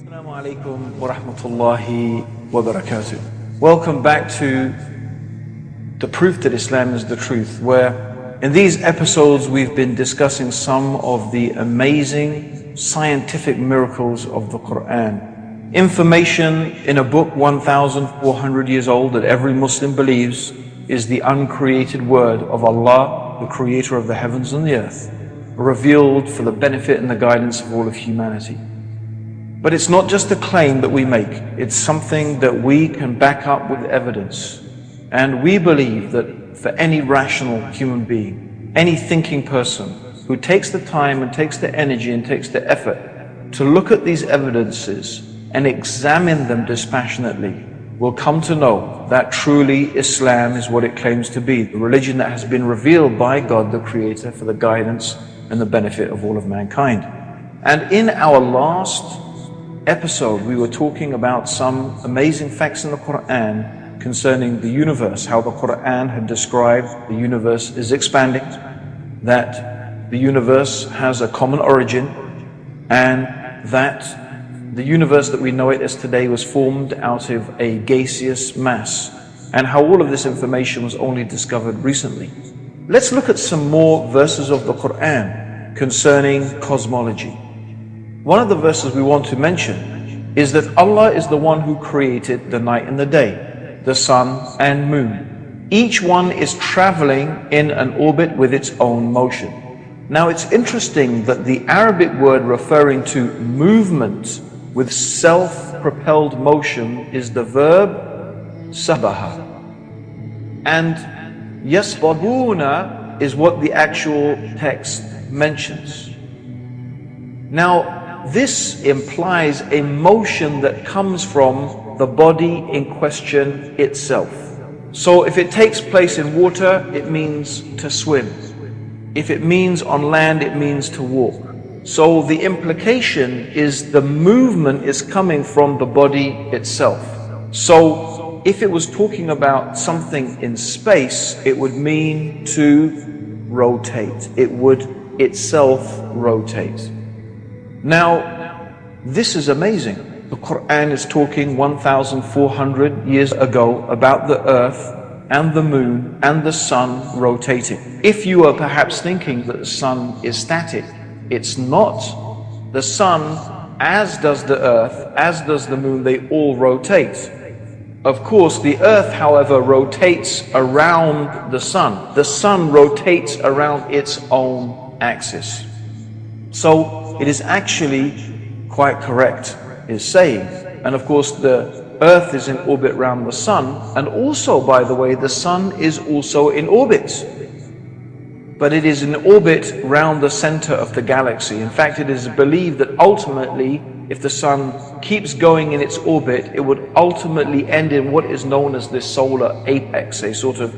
Assalamu alaikum wa rahmatullahi wa barakatuh. Welcome back to the proof that Islam is the truth, where in these episodes we've been discussing some of the amazing scientific miracles of the Quran. Information in a book 1,400 years old that every Muslim believes is the uncreated word of Allah, the creator of the heavens and the earth, revealed for the benefit and the guidance of all of humanity. But it's not just a claim that we make, it's something that we can back up with evidence. And we believe that for any rational human being, any thinking person who takes the time and takes the energy and takes the effort to look at these evidences and examine them dispassionately, will come to know that truly Islam is what it claims to be, the religion that has been revealed by God the Creator for the guidance and the benefit of all of mankind. And in our last episode, we were talking about some amazing facts in the Quran concerning the universe, how the Quran had described the universe is expanding, that the universe has a common origin, and that the universe that we know it as today was formed out of a gaseous mass, and how all of this information was only discovered recently. Let's look at some more verses of the Quran concerning cosmology. One of the verses we want to mention is that Allah is the one who created the night and the day, the sun and moon. Each one is traveling in an orbit with its own motion. Now it's interesting that the Arabic word referring to movement with self-propelled motion is the verb sabaha. And yasbahuna is what the actual text mentions. Now, this implies a motion that comes from the body in question itself. So if it takes place in water, it means to swim. If it means on land, it means to walk. So the implication is the movement is coming from the body itself. So if it was talking about something in space, it would mean to rotate. It would itself rotate. Now, this is amazing. The Quran is talking 1,400 years ago about the earth and the moon and the sun rotating. If you are perhaps thinking that the sun is static, it's not. The sun, as does the earth, as does the moon, they all rotate. Of course, the earth, however, rotates around the sun. The sun rotates around its own axis. So it is actually quite correct, is saying. And of course, the earth is in orbit around the sun. And also, by the way, the sun is also in orbit. But it is in orbit around the center of the galaxy. In fact, it is believed that ultimately, if the sun keeps going in its orbit, it would ultimately end in what is known as the solar apex, a sort of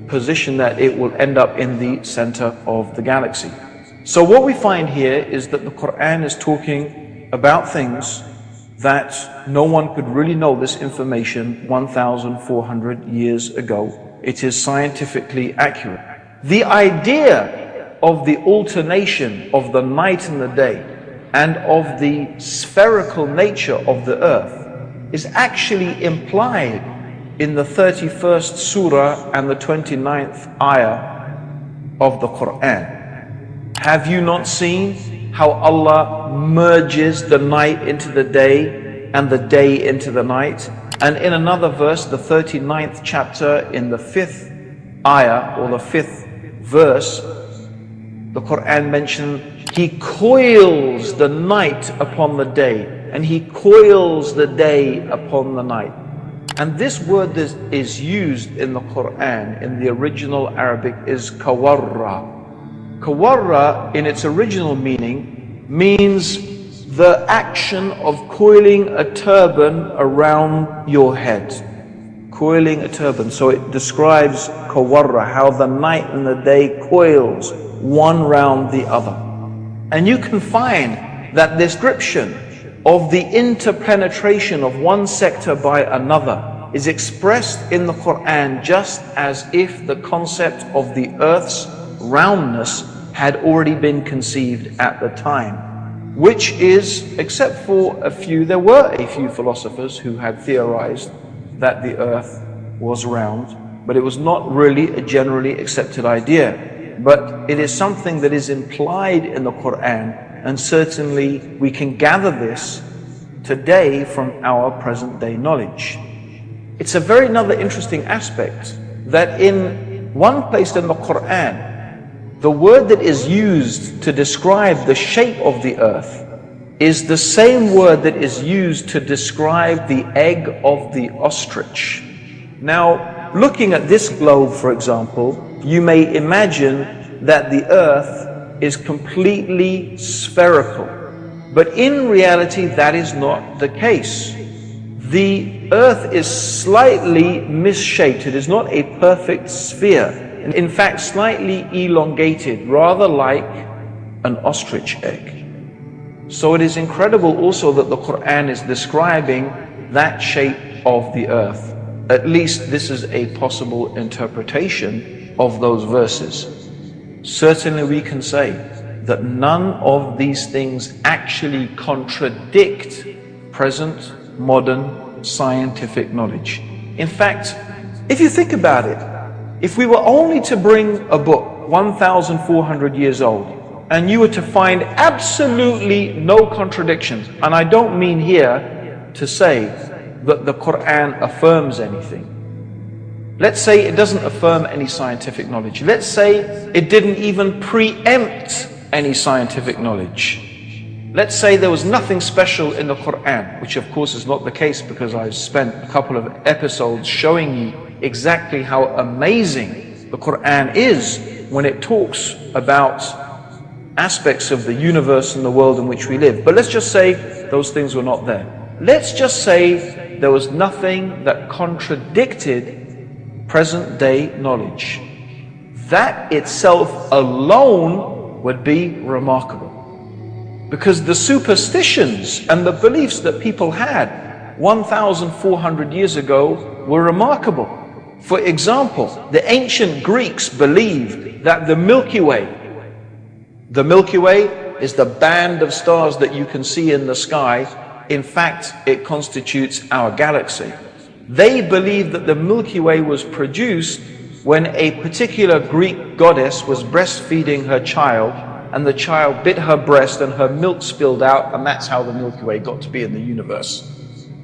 position that it will end up in the center of the galaxy. So what we find here is that the Quran is talking about things that no one could really know this information 1,400 years ago. It is scientifically accurate. The idea of the alternation of the night and the day and of the spherical nature of the earth is actually implied in the 31st surah and the 29th ayah of the Quran. Have you not seen how Allah merges the night into the day and the day into the night? And in another verse, the 39th chapter, in the 5th ayah or the 5th verse, the Quran mentions He coils the night upon the day and He coils the day upon the night. And this word is used in the Quran in the original Arabic is kawarra. Kawarra, in its original meaning, means the action of coiling a turban around your head. Coiling a turban. So it describes kawarra, how the night and the day coils one round the other. And you can find that description of the interpenetration of one sector by another is expressed in the Quran just as if the concept of the earth's roundness had already been conceived at the time. which is, except for a few, there were a few philosophers who had theorized that the earth was round, but it was not really a generally accepted idea. But it is something that is implied in the Quran, and certainly we can gather this today from our present day knowledge. It's a very another interesting aspect that in one place in the Quran, the word that is used to describe the shape of the earth is the same word that is used to describe the egg of the ostrich. Now, looking at this globe, for example, you may imagine that the earth is completely spherical. But in reality, that is not the case. The earth is slightly misshaped. It is not a perfect sphere. In fact, slightly elongated, rather like an ostrich egg. So it is incredible also that the Quran is describing that shape of the earth. At least this is a possible interpretation of those verses. Certainly we can say that none of these things actually contradict present modern scientific knowledge. In fact, if you think about it, if we were only to bring a book 1,400 years old and you were to find absolutely no contradictions, and I don't mean here to say that the Quran affirms anything. Let's say it doesn't affirm any scientific knowledge. Let's say it didn't even preempt any scientific knowledge. Let's say there was nothing special in the Quran, which of course is not the case, because I've spent a couple of episodes showing you exactly how amazing the Quran is when it talks about aspects of the universe and the world in which we live. But let's just say those things were not there. Let's just say there was nothing that contradicted present day knowledge. That itself alone would be remarkable. Because the superstitions and the beliefs that people had 1,400 years ago were remarkable. For example, the ancient Greeks believed that the Milky Way is the band of stars that you can see in the sky. In fact, it constitutes our galaxy. They believed that the Milky Way was produced when a particular Greek goddess was breastfeeding her child, and the child bit her breast and her milk spilled out, and that's how the Milky Way got to be in the universe.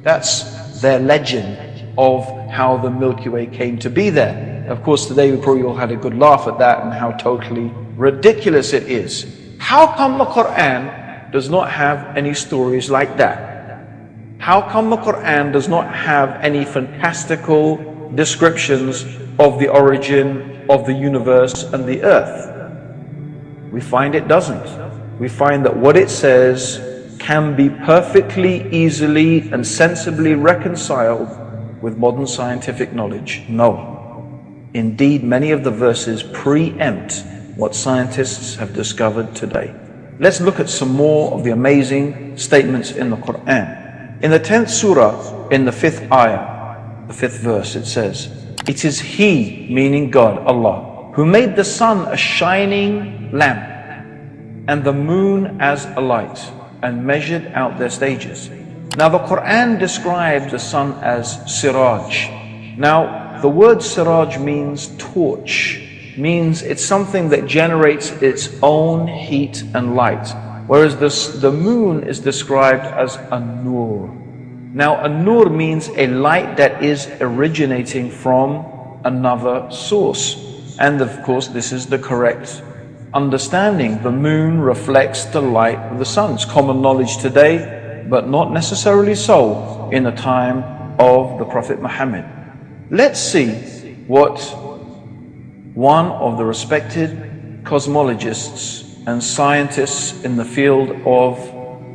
That's their legend of how the Milky Way came to be there. Of course, today we probably all had a good laugh at that and how totally ridiculous it is. How come the Quran does not have any stories like that? How come the Quran does not have any fantastical descriptions of the origin of the universe and the earth? We find it doesn't. We find that what it says can be perfectly, easily, and sensibly reconciled with modern scientific knowledge. No. Indeed, many of the verses preempt what scientists have discovered today. Let's look at some more of the amazing statements in the Quran. In the 10th surah, in the 5th ayah, the 5th verse, it says, "It is He," meaning God, Allah, "who made the sun a shining lamp and the moon as a light, and measured out their stages." Now the Quran describes the sun as siraj. Now the word siraj means torch, means it's something that generates its own heat and light, whereas the moon is described as a nur. Now a nur means a light that is originating from another source, and of course this is the correct understanding. The moon reflects the light of the sun. It's common knowledge today, but not necessarily so in the time of the Prophet Muhammad. Let's see what one of the respected cosmologists and scientists in the field of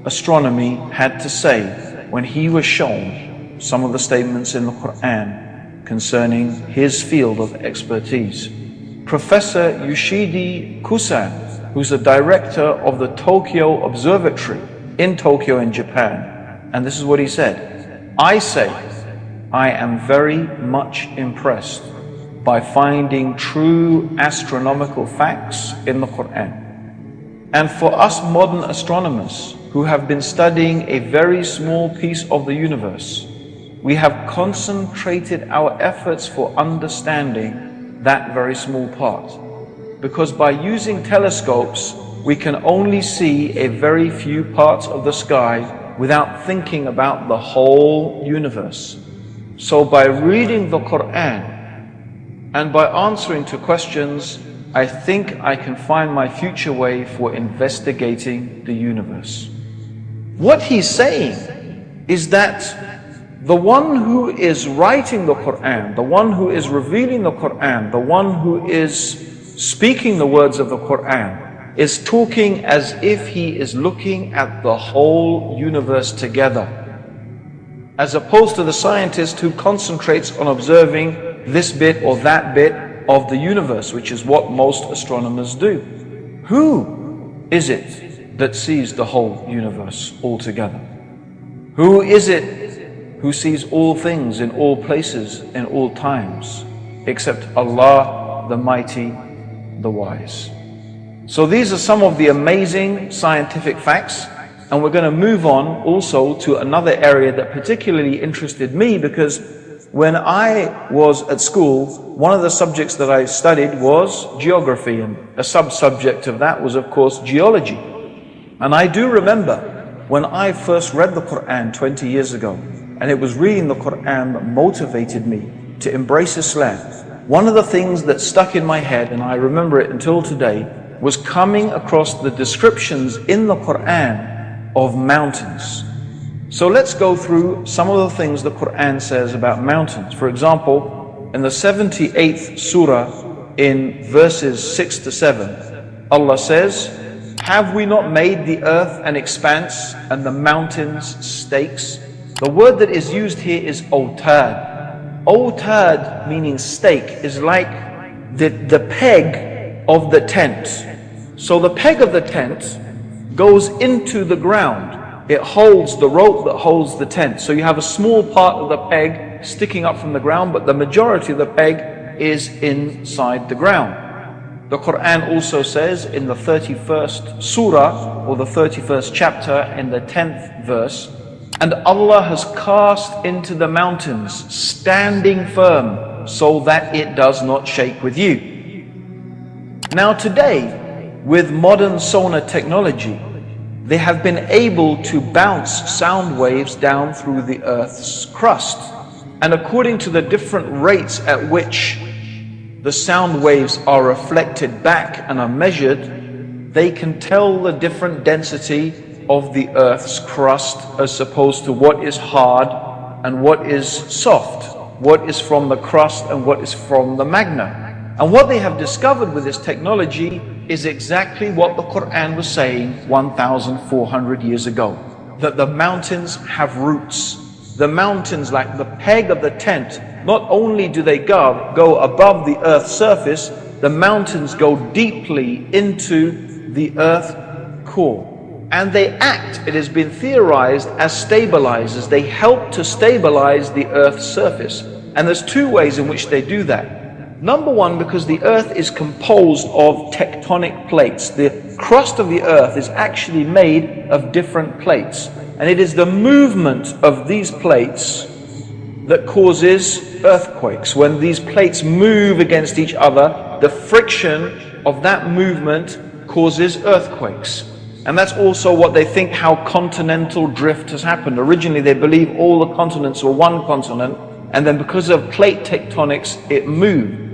astronomy had to say when he was shown some of the statements in the Quran concerning his field of expertise. Professor Yoshidi Kusan, who's the director of the Tokyo Observatory in Tokyo in Japan, and this is what he said: "I say, I am very much impressed by finding true astronomical facts in the Quran. And for us modern astronomers, who have been studying a very small piece of the universe, we have concentrated our efforts for understanding that very small part. Because by using telescopes, we can only see a very few parts of the sky without thinking about the whole universe. So by reading the Quran and by answering to questions, I think I can find my future way for investigating the universe. What he's saying is that the one who is writing the Quran, the one who is revealing the Quran, the one who is speaking the words of the Quran, is talking as if he is looking at the whole universe together, as opposed to the scientist who concentrates on observing this bit or that bit of the universe, which is what most astronomers do. Who is it that sees the whole universe altogether? Who is it who sees all things in all places in all times, except Allah, the Mighty, the Wise? So these are some of the amazing scientific facts, and we're going to move on also to another area that particularly interested me, because when I was at school, one of the subjects that I studied was geography, and a sub-subject of that was, of course, geology. And I do remember when I first read the Quran 20 years ago, and it was reading the Quran that motivated me to embrace Islam. One of the things that stuck in my head, and I remember it until today, was coming across the descriptions in the Quran of mountains. So let's go through some of the things the Quran says about mountains. For example, in the 78th surah, in verses 6 to 7, Allah says, "Have we not made the earth an expanse and the mountains stakes?" The word that is used here is otad. Otad, meaning stake, is like the peg of the tent. So the peg of the tent goes into the ground. It holds the rope that holds the tent. So you have a small part of the peg sticking up from the ground, but the majority of the peg is inside the ground. The Quran also says in the 31st surah, or the 31st chapter, in the 10th verse, "And Allah has cast into the mountains, standing firm, so that it does not shake with you." Now today, with modern sonar technology, they have been able to bounce sound waves down through the Earth's crust. And according to the different rates at which the sound waves are reflected back and are measured, they can tell the different density of the Earth's crust as opposed to what is hard and what is soft, what is from the crust and what is from the magma. And what they have discovered with this technology is exactly what the Quran was saying 1,400 years ago, that the mountains have roots. The mountains, like the peg of the tent, not only do they go above the earth's surface, the mountains go deeply into the earth core. And they act, it has been theorized, as stabilizers. They help to stabilize the earth's surface. And there's two ways in which they do that. Number one, because the earth is composed of tectonic plates. The crust of the earth is actually made of different plates. And it is the movement of these plates that causes earthquakes. When these plates move against each other, the friction of that movement causes earthquakes. And that's also what they think how continental drift has happened. Originally they believe all the continents were one continent, and then because of plate tectonics it moved.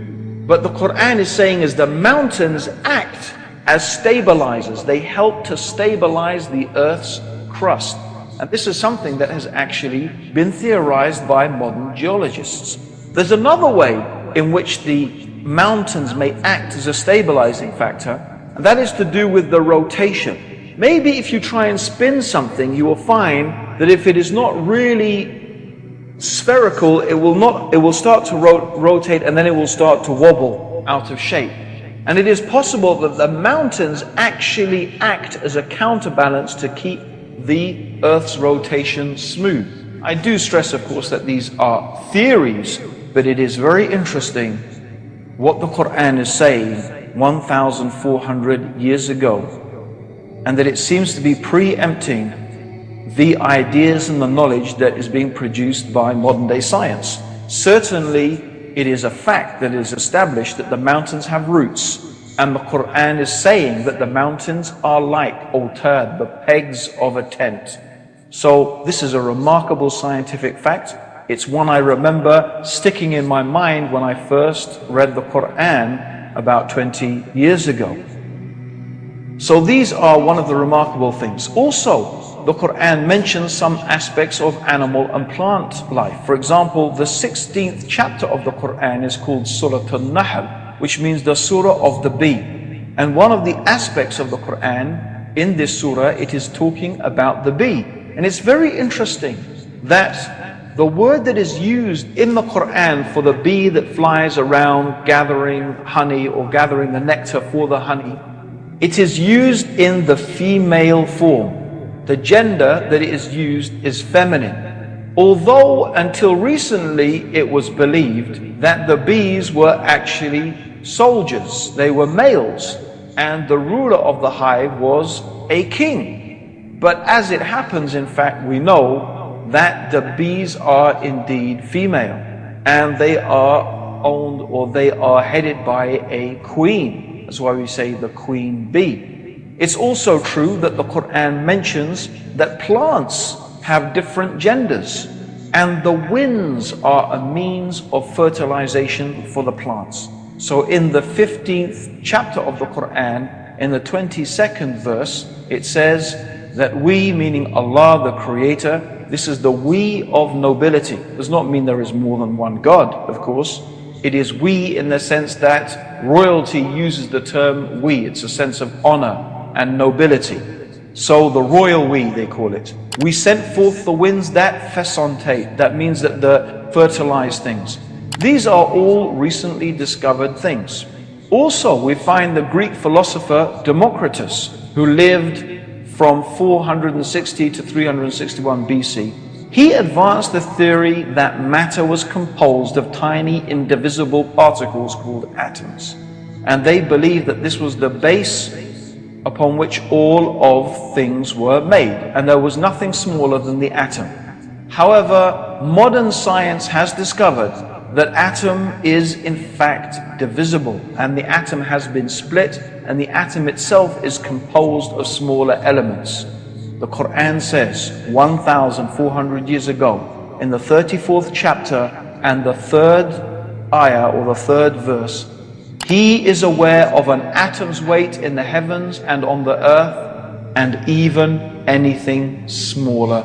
But the Quran is saying is the mountains act as stabilizers. They help to stabilize the earth's crust. And this is something that has actually been theorized by modern geologists. There's another way in which the mountains may act as a stabilizing factor, and that is to do with the rotation. Maybe if you try and spin something, you will find that if it is not really spherical, it will start to rotate, and then it will start to wobble out of shape. And it is possible that the mountains actually act as a counterbalance to keep the Earth's rotation smooth. I do stress, of course, that these are theories, but it is very interesting what the Quran is saying 1,400 years ago. and that it seems to be preempting the ideas and the knowledge that is being produced by modern day science. Certainly, it is a fact that is established that the mountains have roots, and the Quran is saying that the mountains are like autad, the pegs of a tent. So this is a remarkable scientific fact. It's one I remember sticking in my mind when I first read the Quran about 20 years ago. So these are one of the remarkable things. Also, the Quran mentions some aspects of animal and plant life. For example, the 16th chapter of the Quran is called Surah An-Nahl, which means the surah of the bee. And one of the aspects of the Quran in this surah, it is talking about the bee. And it's very interesting that the word that is used in the Quran for the bee that flies around gathering honey or gathering the nectar for the honey, it is used in the female form. The gender that it is used is feminine. Although until recently it was believed that the bees were actually soldiers, they were males, and the ruler of the hive was a king. But as it happens, in fact, we know that the bees are indeed female, and they are owned or they are headed by a queen. That's why we say the queen bee. It's also true that the Quran mentions that plants have different genders, and the winds are a means of fertilization for the plants. So in the 15th chapter of the Quran, in the 22nd verse, it says that we, meaning Allah the Creator, this is the we of nobility. It does not mean there is more than one God, of course. It is we in the sense that royalty uses the term we. It's a sense of honor and nobility. So the royal we, they call it. We sent forth the winds that fesontate. That means that the fertilize things. These are all recently discovered things. Also, we find the Greek philosopher Democritus, who lived from 460 to 361 BC. He advanced the theory that matter was composed of tiny indivisible particles called atoms. And they believed that this was the base upon which all of things were made, and there was nothing smaller than the atom. However, modern science has discovered that atom is in fact divisible, and the atom has been split, and the atom itself is composed of smaller elements. The Quran says 1,400 years ago in the 34th chapter and the 3rd ayah or the 3rd verse, He is aware of an atom's weight in the heavens and on the earth, and even anything smaller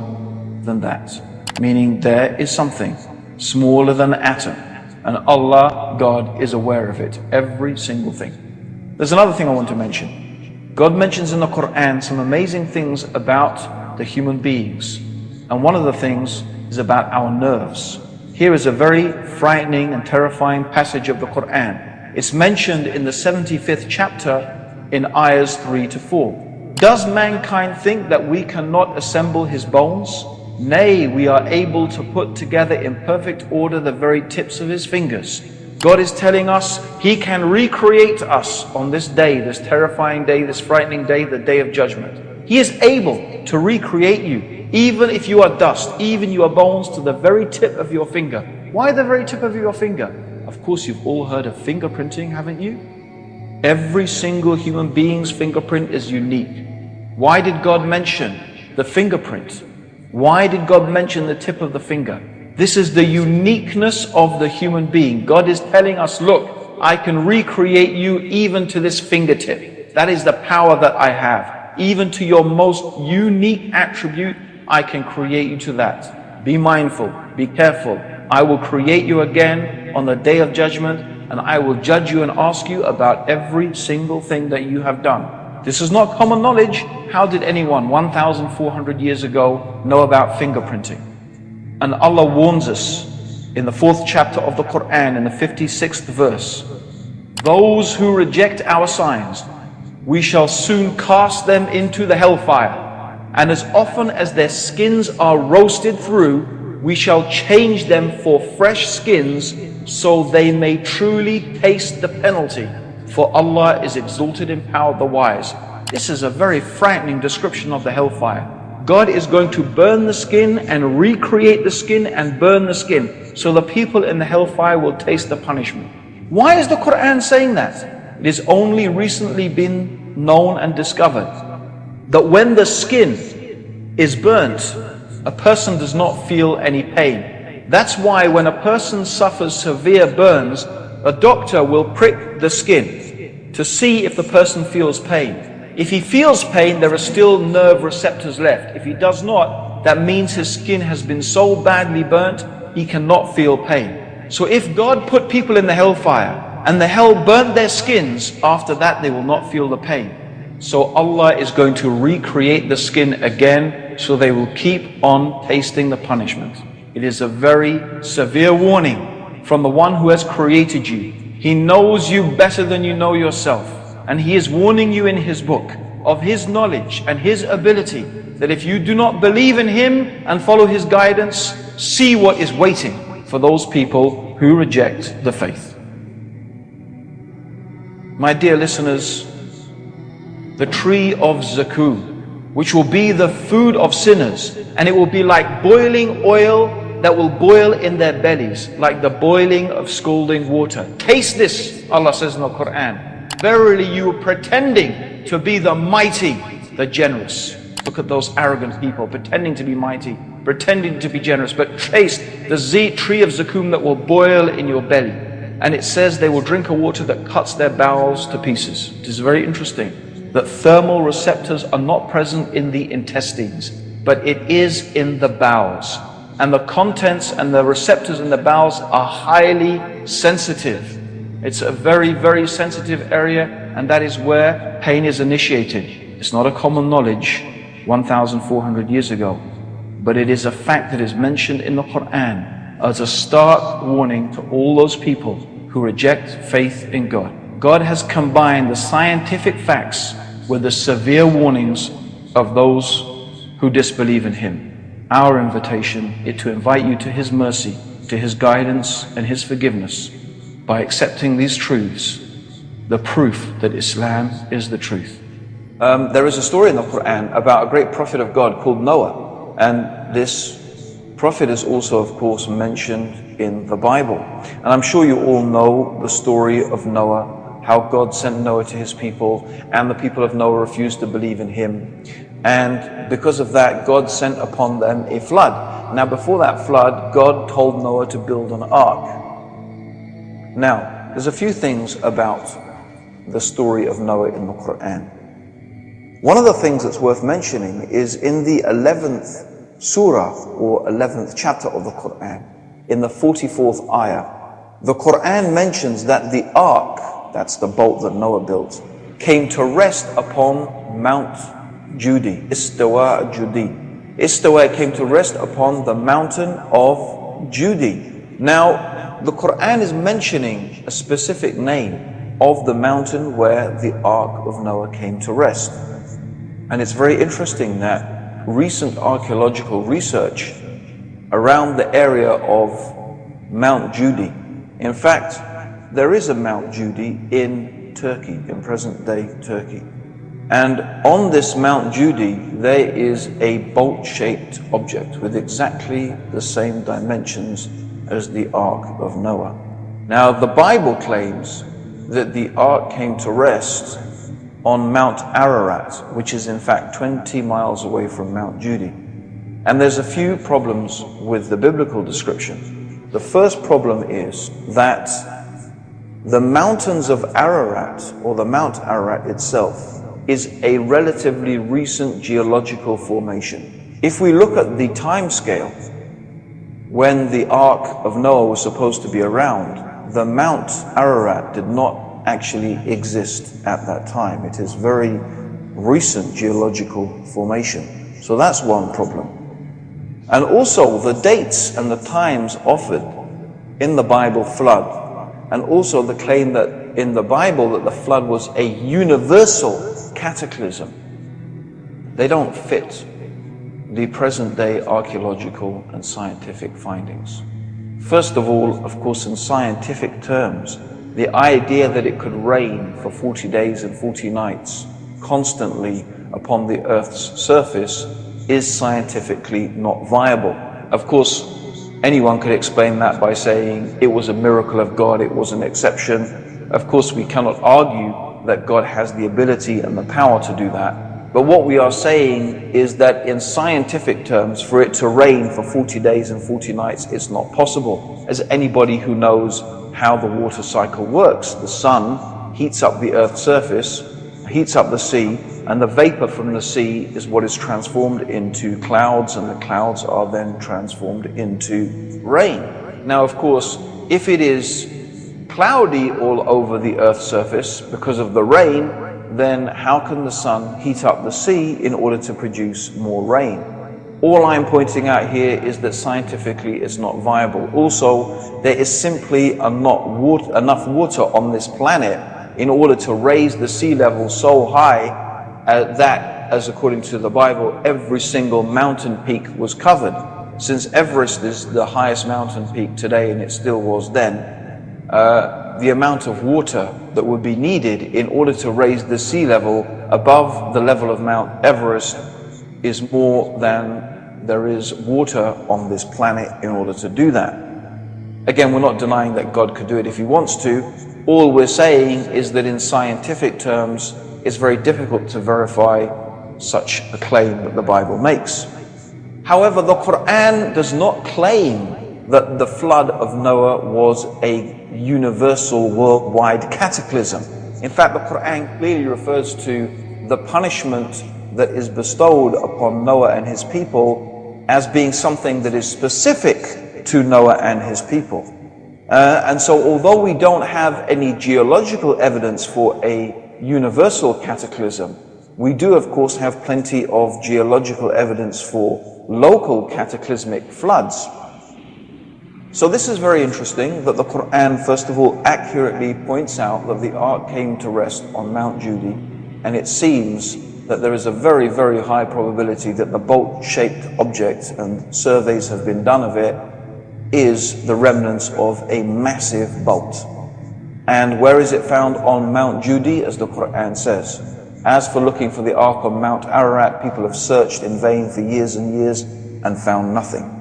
than that. Meaning there is something smaller than an atom, and Allah, God, is aware of it, every single thing. There's another thing I want to mention. God mentions in the Quran some amazing things about the human beings, and one of the things is about our nerves. Here is a very frightening and terrifying passage of the Quran. It's mentioned in the 75th chapter in ayahs 3 to 4. Does mankind think that we cannot assemble his bones? Nay, we are able to put together in perfect order the very tips of his fingers. God is telling us He can recreate us on this day, this terrifying day, this frightening day, the day of judgment. He is able to recreate you, even if you are dust, even your bones, to the very tip of your finger. Why the very tip of your finger? Of course, you've all heard of fingerprinting, haven't you? Every single human being's fingerprint is unique. Why did God mention the fingerprint? Why did God mention the tip of the finger? This is the uniqueness of the human being. God is telling us, look, I can recreate you even to this fingertip. That is the power that I have. Even to your most unique attribute, I can create you to that. Be mindful, be careful. I will create you again on the day of judgment, and I will judge you and ask you about every single thing that you have done. This is not common knowledge. How did anyone 1,400 years ago know about fingerprinting? And Allah warns us in the 4th chapter of the Quran, in the 56th verse, those who reject our signs, we shall soon cast them into the hellfire, and as often as their skins are roasted through, we shall change them for fresh skins, so they may truly taste the penalty. For Allah is exalted in power, the wise. This is a very frightening description of the hellfire. God is going to burn the skin and recreate the skin and burn the skin, so the people in the hellfire will taste the punishment. Why is the Quran saying that? It has only recently been known and discovered that when the skin is burnt, a person does not feel any pain. That's why when a person suffers severe burns, a doctor will prick the skin to see if the person feels pain. If he feels pain, there are still nerve receptors left. If he does not, that means his skin has been so badly burnt, he cannot feel pain. So if God put people in the hellfire and the hell burnt their skins, after that they will not feel the pain. So Allah is going to recreate the skin again, so they will keep on tasting the punishment. It is a very severe warning from the one who has created you. He knows you better than you know yourself. And He is warning you in His book of His knowledge and His ability, that if you do not believe in Him and follow His guidance, see what is waiting for those people who reject the faith. My dear listeners, the tree of Zakum, which will be the food of sinners, and it will be like boiling oil that will boil in their bellies, like the boiling of scalding water. Taste this, Allah says in the Quran. Verily you are pretending to be the mighty, the generous. Look at those arrogant people pretending to be mighty, pretending to be generous, but taste the tree of Zakum that will boil in your belly. And it says they will drink a water that cuts their bowels to pieces. It is very interesting that thermal receptors are not present in the intestines, but it is in the bowels. And the contents and the receptors in the bowels are highly sensitive. It's a very, very sensitive area, and that is where pain is initiated. It's not a common knowledge 1,400 years ago, but it is a fact that is mentioned in the Quran as a stark warning to all those people who reject faith in God. God has combined the scientific facts with the severe warnings of those who disbelieve in Him. Our invitation is to invite you to His mercy, to His guidance and His forgiveness, by accepting these truths, the proof that Islam is the truth. There is a story in the Quran about a great prophet of God called Noah, and this prophet is also, of course, mentioned in the Bible. And I'm sure you all know the story of Noah, how God sent Noah to his people, and the people of Noah refused to believe in him. And because of that, God sent upon them a flood. Now, before that flood, God told Noah to build an ark. Now, there's a few things about the story of Noah in the Quran. One of the things that's worth mentioning is in the 11th surah, or 11th chapter of the Quran, in the 44th ayah, the Quran mentions that the ark, that's the boat that Noah built, came to rest upon Mount Judi, Istawa Judi. Istawa came to rest upon the mountain of Judi. Now, the Quran is mentioning a specific name of the mountain where the Ark of Noah came to rest. And it's very interesting that recent archaeological research around the area of Mount Judi, in fact, there is a Mount Judi in Turkey, in present-day Turkey. And on this Mount Judi, there is a boat-shaped object with exactly the same dimensions as the Ark of Noah. Now, the Bible claims that the Ark came to rest on Mount Ararat, which is in fact 20 miles away from Mount Judi. And there's a few problems with the biblical description. The first problem is that the mountains of Ararat, or the Mount Ararat itself, is a relatively recent geological formation. If we look at the time scale, when the Ark of Noah was supposed to be around, the Mount Ararat did not actually exist at that time. It is very recent geological formation. So that's one problem. And also the dates and the times offered in the Bible flood, and also the claim that in the Bible that the flood was a universal cataclysm, they don't fit the present-day archaeological and scientific findings. First of all, of course, in scientific terms, the idea that it could rain for 40 days and 40 nights constantly upon the Earth's surface is scientifically not viable. Of course, anyone could explain that by saying it was a miracle of God, it was an exception. Of course, we cannot argue that God has the ability and the power to do that. But what we are saying is that in scientific terms, for it to rain for 40 days and 40 nights, it's not possible. As anybody who knows how the water cycle works, the sun heats up the Earth's surface, heats up the sea, and the vapor from the sea is what is transformed into clouds, and the clouds are then transformed into rain. Now, of course, if it is cloudy all over the Earth's surface because of the rain, then how can the sun heat up the sea in order to produce more rain? All I'm pointing out here is that scientifically it's not viable. Also, there is simply enough water on this planet in order to raise the sea level so high that, as according to the Bible, every single mountain peak was covered. Since Everest is the highest mountain peak today, and it still was then, the amount of water that would be needed in order to raise the sea level above the level of Mount Everest is more than there is water on this planet in order to do that. Again, we're not denying that God could do it if he wants to. All we're saying is that in scientific terms, it's very difficult to verify such a claim that the Bible makes. However, the Quran does not claim that the flood of Noah was a universal worldwide cataclysm. In fact, the Quran clearly refers to the punishment that is bestowed upon Noah and his people as being something that is specific to Noah and his people. And so although we don't have any geological evidence for a universal cataclysm, we do of course have plenty of geological evidence for local cataclysmic floods. So this is very interesting that the Quran first of all accurately points out that the ark came to rest on Mount Judy, and it seems that there is a very, very high probability that the bolt-shaped object, and surveys have been done of it, is the remnants of a massive bolt. And where is it found? On Mount Judy, as the Quran says. As for looking for the ark on Mount Ararat, people have searched in vain for years and years and found nothing.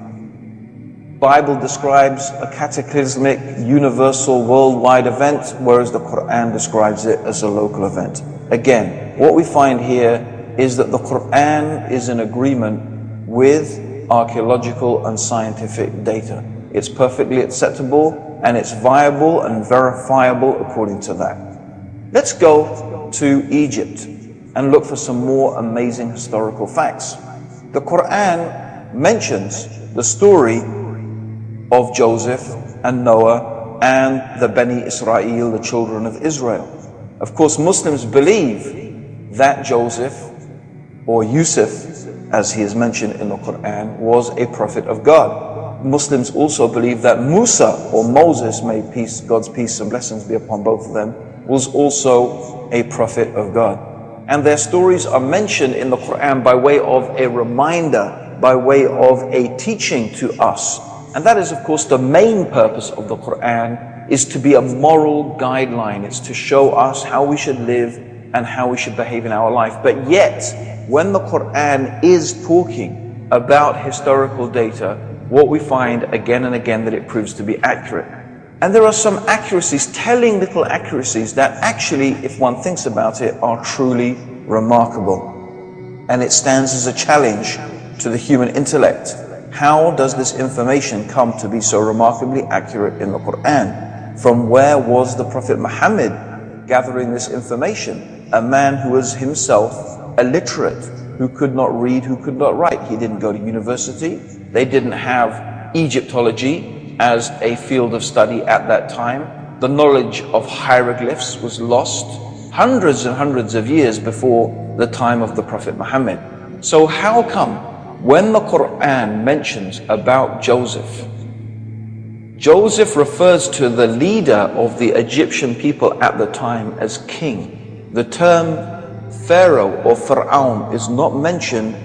The Bible describes a cataclysmic, universal, worldwide event, whereas the Quran describes it as a local event. Again, what we find here is that the Quran is in agreement with archaeological and scientific data. It's perfectly acceptable and it's viable and verifiable according to that. Let's go to Egypt and look for some more amazing historical facts. The Quran mentions the story of Joseph and Noah and the Bani Israel, the children of Israel. Of course, Muslims believe that Joseph, or Yusuf, as he is mentioned in the Quran, was a prophet of God. Muslims also believe that Musa, or Moses, may God's peace and blessings be upon both of them, was also a prophet of God. And their stories are mentioned in the Quran by way of a reminder, by way of a teaching to us. And that is, of course, the main purpose of the Quran, is to be a moral guideline. It's to show us how we should live and how we should behave in our life. But yet, when the Quran is talking about historical data, what we find again and again that it proves to be accurate. And there are some accuracies, telling little accuracies, that actually, if one thinks about it, are truly remarkable. And it stands as a challenge to the human intellect. How does this information come to be so remarkably accurate in the Quran? From where was the Prophet Muhammad gathering this information? A man who was himself illiterate, who could not read, who could not write. He didn't go to university. They didn't have Egyptology as a field of study at that time. The knowledge of hieroglyphs was lost hundreds and hundreds of years before the time of the Prophet Muhammad. So how come when the Quran mentions about Joseph, Joseph refers to the leader of the Egyptian people at the time as king? The term Pharaoh or Fir'aun is not mentioned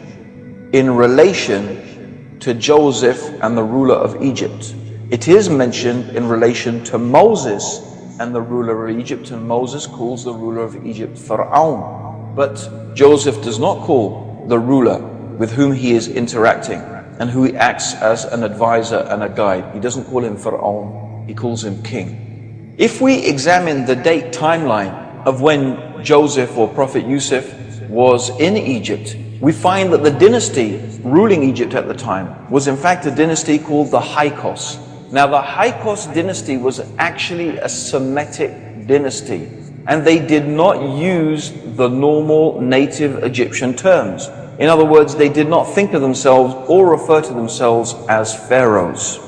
in relation to Joseph and the ruler of Egypt. It is mentioned in relation to Moses and the ruler of Egypt, and Moses calls the ruler of Egypt Fir'aun. But Joseph does not call the ruler with whom he is interacting and who he acts as an advisor and a guide. He doesn't call him Pharaoh, he calls him king. If we examine the date timeline of when Joseph or Prophet Yusuf was in Egypt, we find that the dynasty ruling Egypt at the time was in fact a dynasty called the Hyksos. Now the Hyksos dynasty was actually a Semitic dynasty, and they did not use the normal native Egyptian terms. In other words, they did not think of themselves or refer to themselves as pharaohs.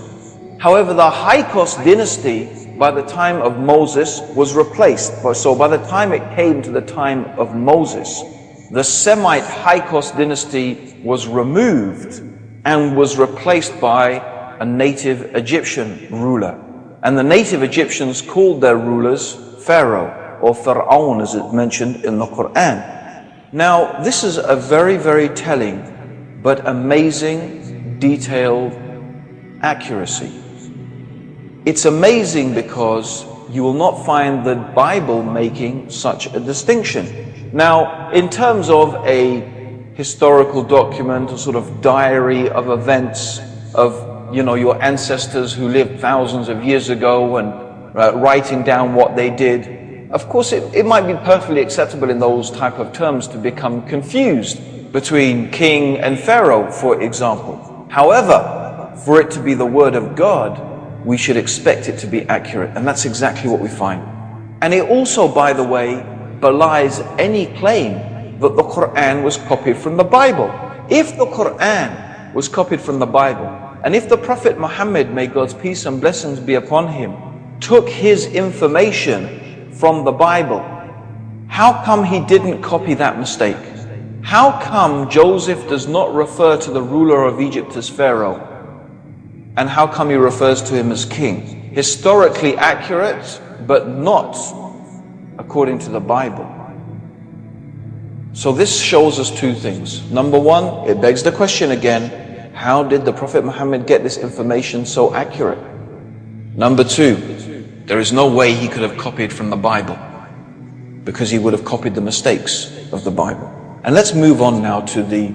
However, the Hyksos dynasty by the time of Moses was replaced. So by the time it came to the time of Moses, the Semite Hyksos dynasty was removed and was replaced by a native Egyptian ruler. And the native Egyptians called their rulers Pharaoh, or Pharaon as it's mentioned in the Quran. Now, this is a very, very telling but amazing, detailed accuracy. It's amazing because you will not find the Bible making such a distinction. Now, in terms of a historical document, a sort of diary of events of, your ancestors who lived thousands of years ago and writing down what they did, of course it might be perfectly acceptable in those type of terms to become confused between king and pharaoh, for example. However, for it to be the word of God, we should expect it to be accurate, and that's exactly what we find. And it also, by the way, belies any claim that the Quran was copied from the Bible. If the Quran was copied from the Bible, and if the Prophet Muhammad, may God's peace and blessings be upon him, took his information from the Bible, how come he didn't copy that mistake? How come Joseph does not refer to the ruler of Egypt as Pharaoh? And how come he refers to him as king? Historically accurate, but not according to the Bible. So this shows us two things. Number one, it begs the question again, how did the Prophet Muhammad get this information so accurate? Number two, there is no way he could have copied from the Bible, because he would have copied the mistakes of the Bible. And let's move on now to the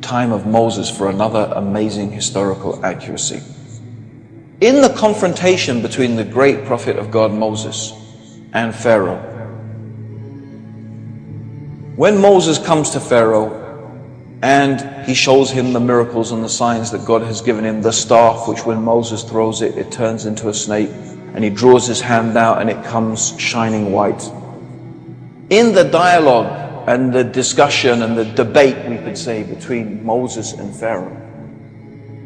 time of Moses for another amazing historical accuracy. In the confrontation between the great prophet of God Moses and Pharaoh, when Moses comes to Pharaoh and he shows him the miracles and the signs that God has given him, the staff which when Moses throws it, it turns into a snake, and he draws his hand out and it comes shining white. In the dialogue and the discussion and the debate, we could say, between Moses and Pharaoh,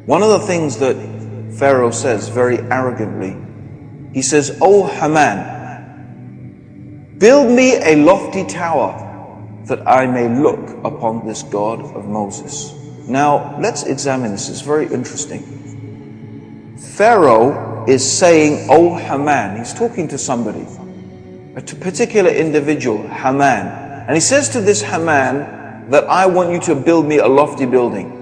one of the things that Pharaoh says very arrogantly, he says, "O Haman, build me a lofty tower that I may look upon this God of Moses." Now, let's examine this. It's very interesting. Pharaoh is saying, "O Haman," he's talking to somebody, a particular individual, Haman. And he says to this Haman that I want you to build me a lofty building.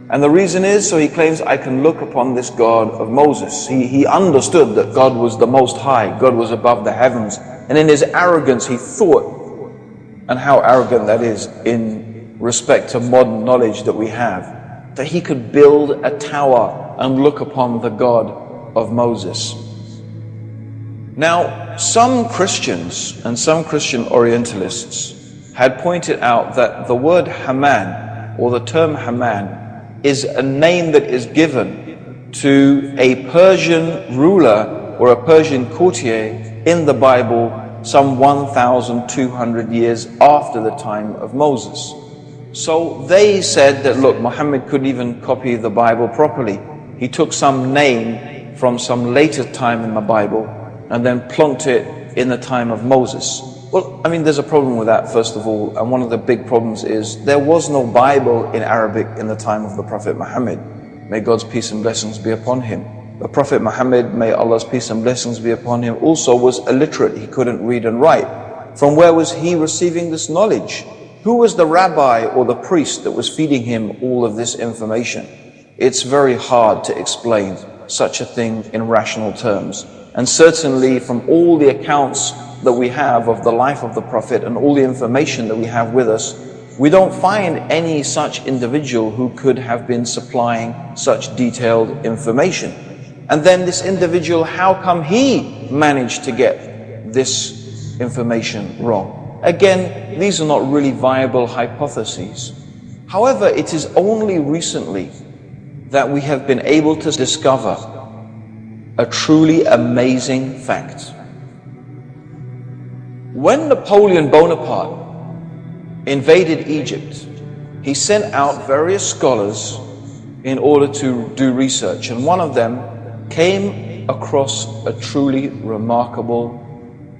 And the reason is, so he claims, I can look upon this God of Moses. He understood that God was the Most High, God was above the heavens. And in his arrogance, he thought, and how arrogant that is in respect to modern knowledge that we have, that he could build a tower and look upon the God of Moses. Now, some Christians and some Christian Orientalists had pointed out that the word Haman, or the term Haman, is a name that is given to a Persian ruler or a Persian courtier in the Bible some 1,200 years after the time of Moses. So they said that, look, Muhammad couldn't even copy the Bible properly. He took some name from some later time in the Bible and then plonked it in the time of Moses. Well, I mean, there's a problem with that, first of all, and one of the big problems is there was no Bible in Arabic in the time of the Prophet Muhammad. May God's peace and blessings be upon him. The Prophet Muhammad, may Allah's peace and blessings be upon him, also was illiterate. He couldn't read and write. From where was he receiving this knowledge? Who was the rabbi or the priest that was feeding him all of this information? It's very hard to explain such a thing in rational terms. And certainly from all the accounts that we have of the life of the Prophet and all the information that we have with us, we don't find any such individual who could have been supplying such detailed information. And then this individual, how come he managed to get this information wrong? Again, these are not really viable hypotheses. However, it is only recently that we have been able to discover a truly amazing fact. When Napoleon Bonaparte invaded Egypt, he sent out various scholars in order to do research, and one of them came across a truly remarkable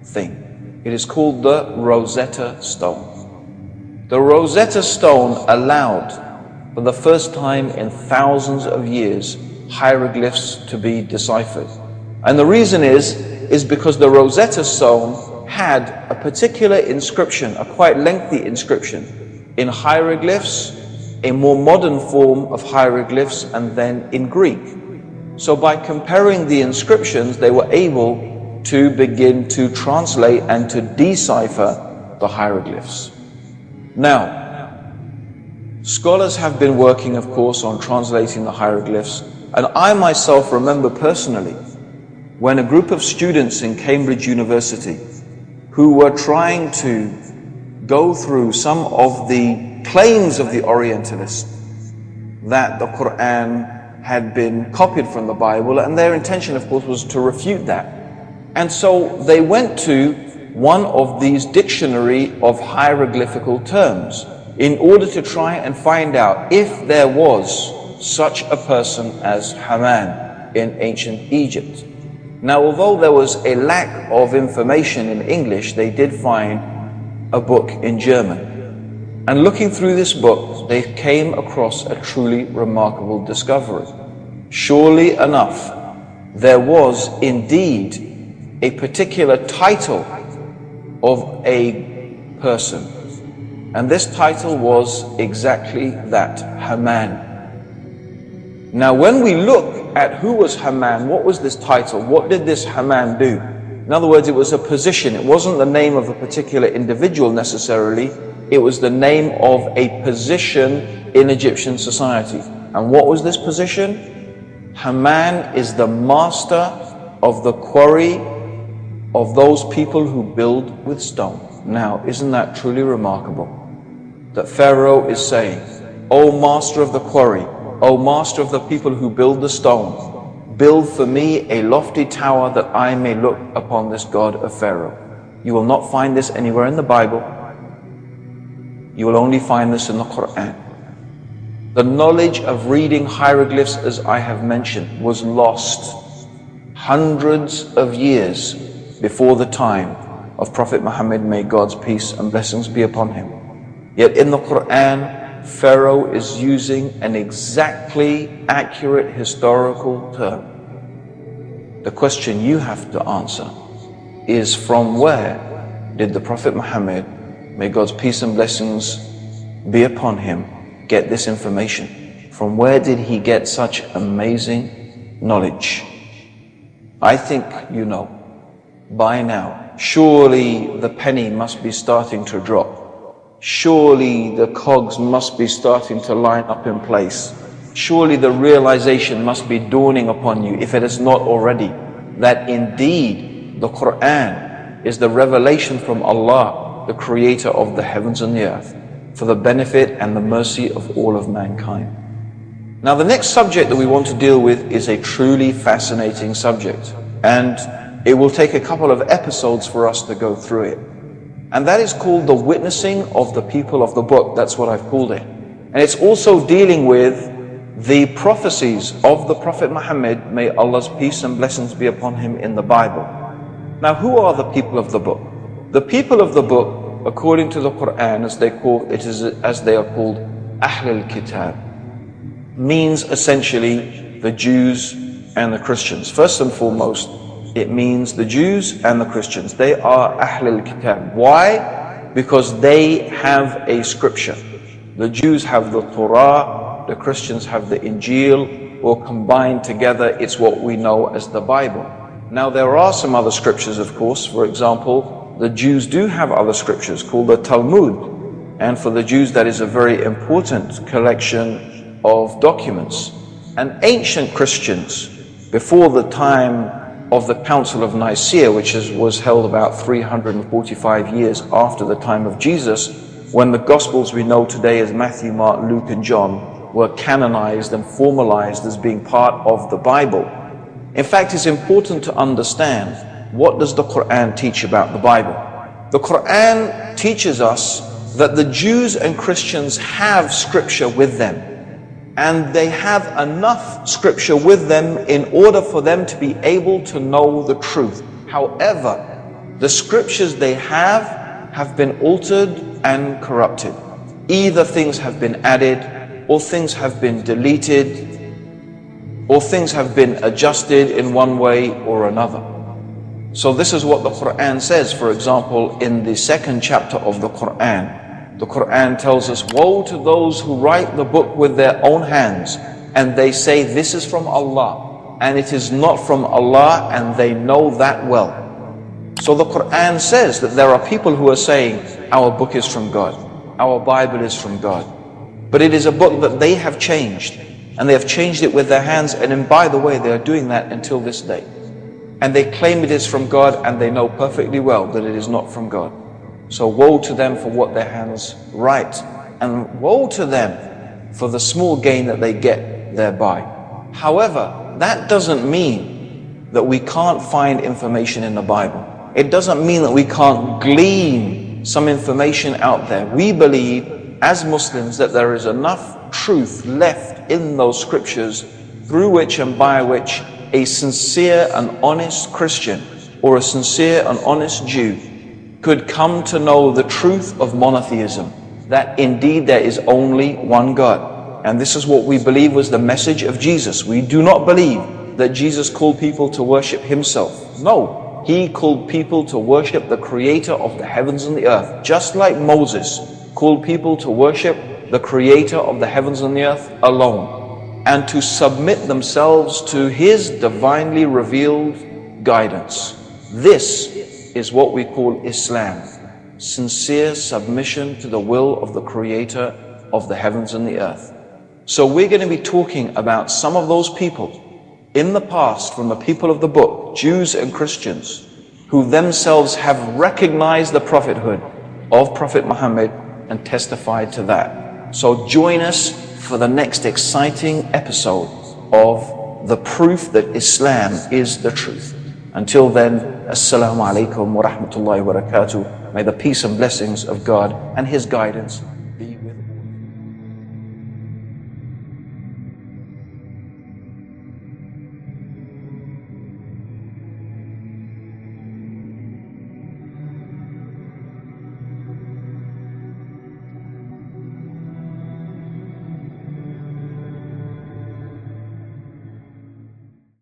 thing. It is called the Rosetta Stone. The Rosetta Stone allowed, for the first time in thousands of years, hieroglyphs to be deciphered. And the reason is because the Rosetta Stone had a particular inscription, a quite lengthy inscription, in hieroglyphs, a more modern form of hieroglyphs, and then in Greek. So by comparing the inscriptions, they were able to begin to translate and to decipher the hieroglyphs. Now, scholars have been working, of course, on translating the hieroglyphs, and I myself remember personally when a group of students in Cambridge University who were trying to go through some of the claims of the Orientalists that the Quran had been copied from the Bible, and their intention, of course, was to refute that. And so they went to one of these dictionary of hieroglyphical terms in order to try and find out if there was such a person as Haman in ancient Egypt. Now, although there was a lack of information in English, they did find a book in German. And looking through this book, they came across a truly remarkable discovery. Surely enough, there was indeed a particular title of a person. And this title was exactly that, Haman. Now, when we look at who was Haman, what was this title? What did this Haman do? In other words, it was a position. It wasn't the name of a particular individual necessarily. It was the name of a position in Egyptian society. And what was this position? Haman is the master of the quarry of those people who build with stone. Now, isn't that truly remarkable? That Pharaoh is saying, O master of the quarry, O master of the people who build the stone, build for me a lofty tower that I may look upon this God of Pharaoh. You will not find this anywhere in the Bible. You will only find this in the Quran. The knowledge of reading hieroglyphs, as I have mentioned, was lost hundreds of years before the time of Prophet Muhammad, may God's peace and blessings be upon him. Yet in the Quran, Pharaoh is using an exactly accurate historical term. The question you have to answer is, from where did the Prophet Muhammad, may God's peace and blessings be upon him, get this information? From where did he get such amazing knowledge? I think you know by now. Surely the penny must be starting to drop. Surely the cogs must be starting to line up in place. Surely the realization must be dawning upon you, if it is not already, that indeed the Quran is the revelation from Allah, the creator of the heavens and the earth, for the benefit and the mercy of all of mankind. Now, the next subject that we want to deal with is a truly fascinating subject, and it will take a couple of episodes for us to go through it. And that is called the witnessing of the people of the book. That's what I've called it. And it's also dealing with the prophecies of the Prophet Muhammad, may Allah's peace and blessings be upon him, in the Bible. Now, who are the people of the book? The people of the book, according to the Quran, as they are called Ahl al-Kitab, means essentially the Jews and the Christians. First and foremost, it means the Jews and the Christians. They are Ahl al-Kitab. Why? Because they have a scripture. The Jews have the Torah, the Christians have the Injil, or combined together, it's what we know as the Bible. Now, there are some other scriptures, of course. For example, the Jews do have other scriptures called the Talmud. And for the Jews, that is a very important collection of documents. And ancient Christians, before the time of the Council of Nicaea, which was held about 345 years after the time of Jesus, when the Gospels we know today as Matthew, Mark, Luke, and John were canonized and formalized as being part of the Bible. In fact, it's important to understand, what does the Quran teach about the Bible? The Quran teaches us that the Jews and Christians have scripture with them, and they have enough scripture with them in order for them to be able to know the truth. However, the scriptures they have been altered and corrupted. Either things have been added, or things have been deleted, or things have been adjusted in one way or another. So this is what the Quran says. For example, in the 2nd chapter of the Quran tells us, woe to those who write the book with their own hands, and they say this is from Allah, and it is not from Allah, and they know that well. So the Quran says that there are people who are saying, our book is from God, our Bible is from God. But it is a book that they have changed, and they have changed it with their hands, and by the way, they are doing that until this day. And they claim it is from God, and they know perfectly well that it is not from God. So woe to them for what their hands write, and woe to them for the small gain that they get thereby. However, that doesn't mean that we can't find information in the Bible. It doesn't mean that we can't glean some information out there. We believe as Muslims that there is enough truth left in those scriptures through which and by which a sincere and honest Christian or a sincere and honest Jew could come to know the truth of monotheism, that indeed there is only one God. And this is what we believe was the message of Jesus. We do not believe that Jesus called people to worship himself. No, he called people to worship the creator of the heavens and the earth, just like Moses called people to worship the creator of the heavens and the earth alone, and to submit themselves to his divinely revealed guidance. This is what we call Islam, sincere submission to the will of the creator of the heavens and the earth. So we're going to be talking about some of those people in the past from the people of the book, Jews and Christians, who themselves have recognized the prophethood of Prophet Muhammad and testified to that. So join us for the next exciting episode of the proof that Islam is the truth. Until then, Assalamu alaikum wa rahmatullahi wa barakatuh. May the peace and blessings of God and his guidance